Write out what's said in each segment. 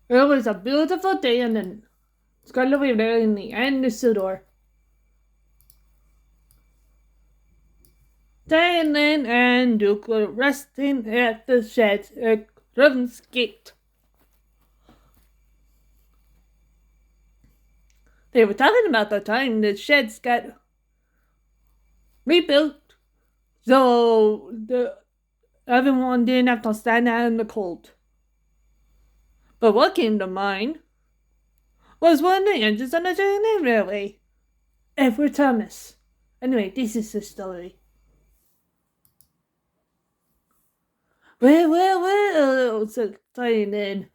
It was a beautiful day and then it's going to be raining and the door. Talyllyn and Duke were resting at the shed at Riven's Gate. They were talking about the time the sheds got rebuilt so everyone didn't have to stand out in the cold. But what came to mind was one of the engines on the Talyllyn Railway. Edward Thomas. Anyway, this is the story. Well, said Talyllyn.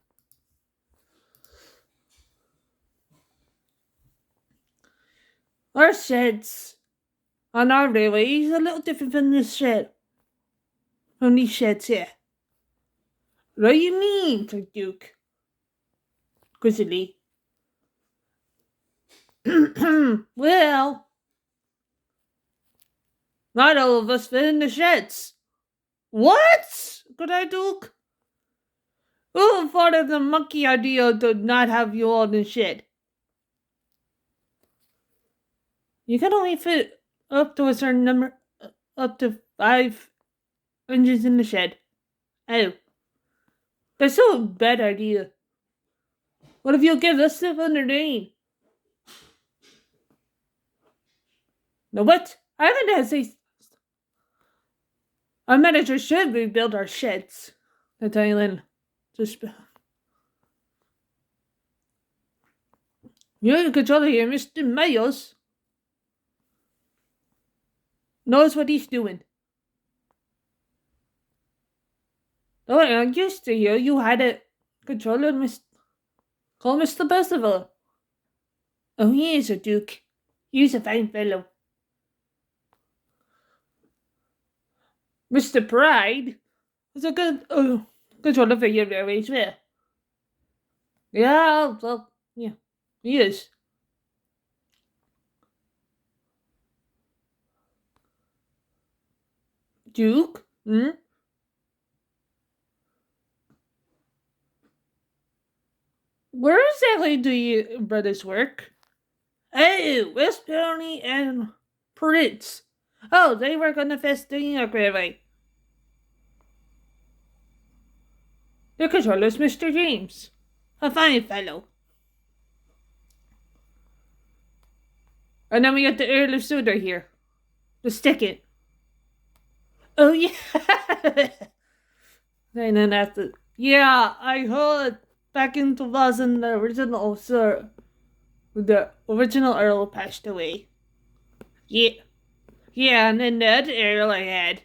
Our sheds on our railway is a little different from this shed. From these sheds here. What do you mean, said Duke? Quizzily. Well, not all of us fit in the sheds. What? Could I, Duke? Who thought of the monkey idea to not have you all in the shed? You can only fit up to a certain number, up to 5 engines in the shed. Oh. That's so a bad idea. What if you give us stuff under name? No, what? I haven't had to say. Our manager should rebuild our sheds. The Talyllyn. You're in control here, Mr. Mayos. Knows what he's doing. Oh, I used to hear you had a controller, call Mr. Percival. Oh, he is a Duke. He's a fine fellow. Mr. Pride is a good controller for your railway as well. Yeah, well, yeah, he is. Duke? Where exactly do you brothers work? Oh, West County and Prince. Oh, they work on the Festina Railway. The controller's Mr. James. A fine fellow. And then we got the Earl of Suder here. The Stickit. Oh, yeah. And then after... Yeah, I heard back in 2000 the original Sir... The original Earl passed away. Yeah. Yeah, and then the other Earl I had...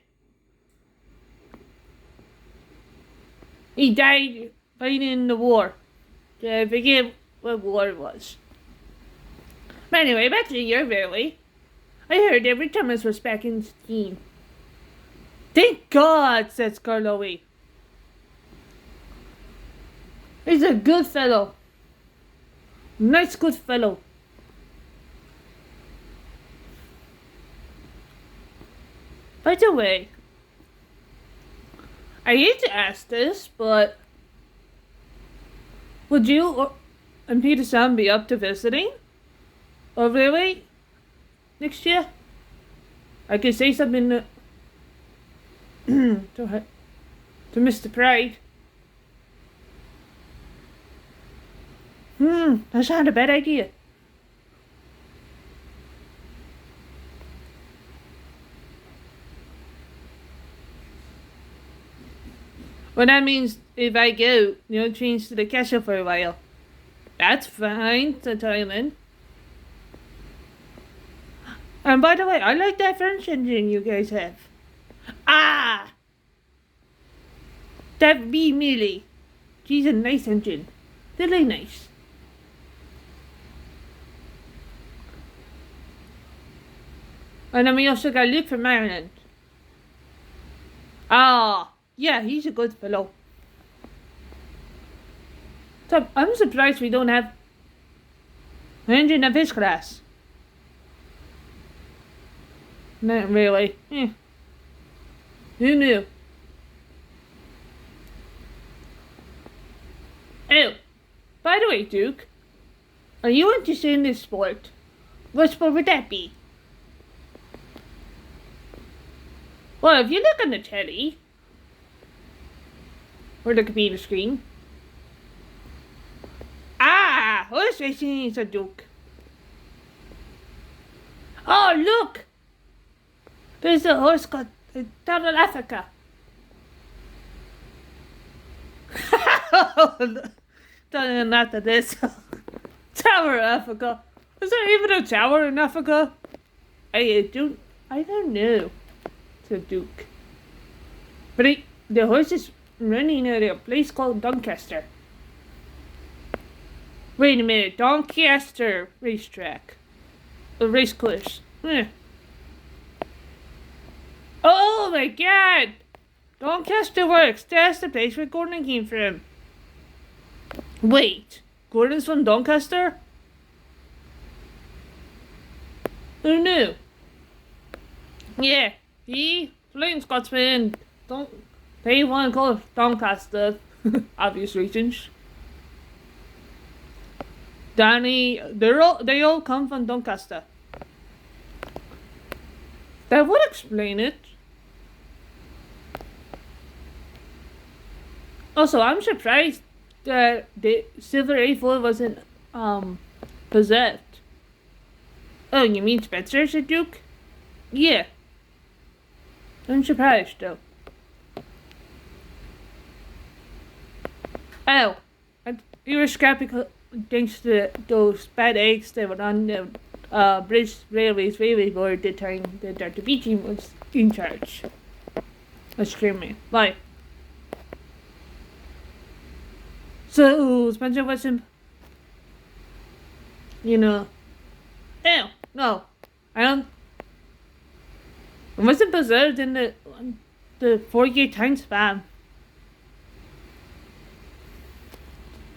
He died fighting in the war. I forget what war it was. But anyway, back to your railway. I heard every Thomas was back in steam. Thank God, said Scarlowy. He's a good fellow. Nice good fellow. By the way, I hate to ask this, but would you and Peter Sam be up to visiting? Oh, really? Next year? I could say something to Mr. Pride. That's not a bad idea. Well, that means if I go, you'll change to the castle for a while. That's fine, said Talyllyn. And by the way, I like that French engine you guys have. Ah! That B Millie. She's a nice engine. Really nice. And then we also got Luke from Ireland. Ah, yeah, he's a good fellow. So I'm surprised we don't have an engine of his class. Not really. Who knew? Oh, way, Duke, are you interested in this sport? What sport would that be? Well, if you look on the telly, or the computer screen. Ah! Horse racing is a Duke. Oh, look! There's a horse called Tower Africa. Not that this. Tower Africa. Is there even a tower in Africa? I don't know. It's a Duke. But the horse is running at a place called Doncaster. Wait a minute, Doncaster racetrack. A race course. Oh my god! Doncaster Works. That's the place where Gordon came from. Wait, Gordon's from Doncaster? Who knew? Yeah, he Flying Scotsman. They want to call it Doncaster. Obvious reasons. Danny, they all come from Doncaster. That would explain it. Also, I'm surprised that the Silver A4 wasn't possessed. Oh, you mean Spencer, said Duke? Yeah. I'm surprised though. Oh, you were scrapping thanks to those bad eggs that were on the British Railways Railway Board the time that Dr. Beatty was in charge. That's true, man. Bye. So, Spencer wasn't, oh, no, I wasn't preserved in the 4-year time span.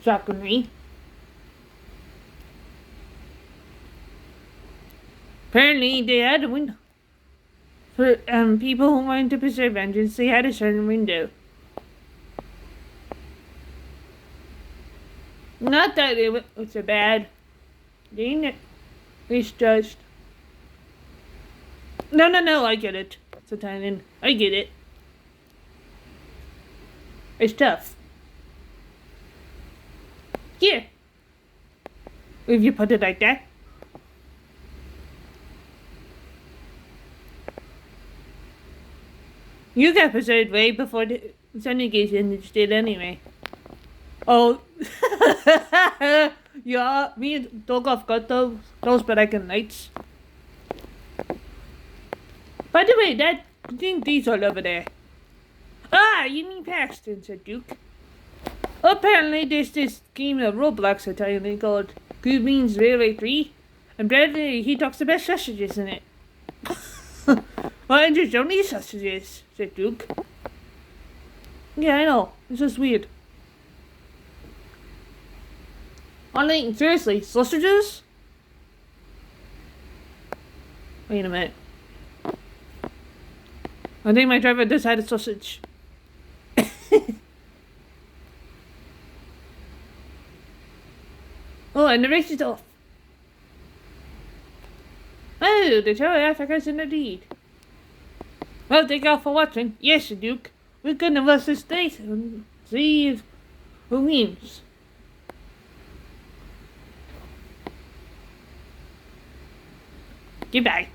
Shockingly. Apparently, they had a window. For people who wanted to preserve engines, they had a certain window. Not that it was a bad. It's just. No, I get it. It's Italian. I get it. It's tough. Yeah. If you put it like that. You got preserved way before the Senegate did anyway. Oh. Yeah, me and Dolgoff got those back in nights. By the way, I think these are over there. Ah, you mean Paxton, said Duke. Apparently there's this game of Roblox Italian called Good Means Railway 3, and Bradley, he talks about sausages in it. Well, and there's only sausages, said Duke. Yeah, I know. It's just weird. Only, seriously, sausages? Wait a minute. I think my driver just had a sausage. Oh, and the race is off. Oh, the Tower of Africa is in the lead. Well, thank you all for watching. Yes, Duke. We're gonna watch this state and see who wins. Goodbye.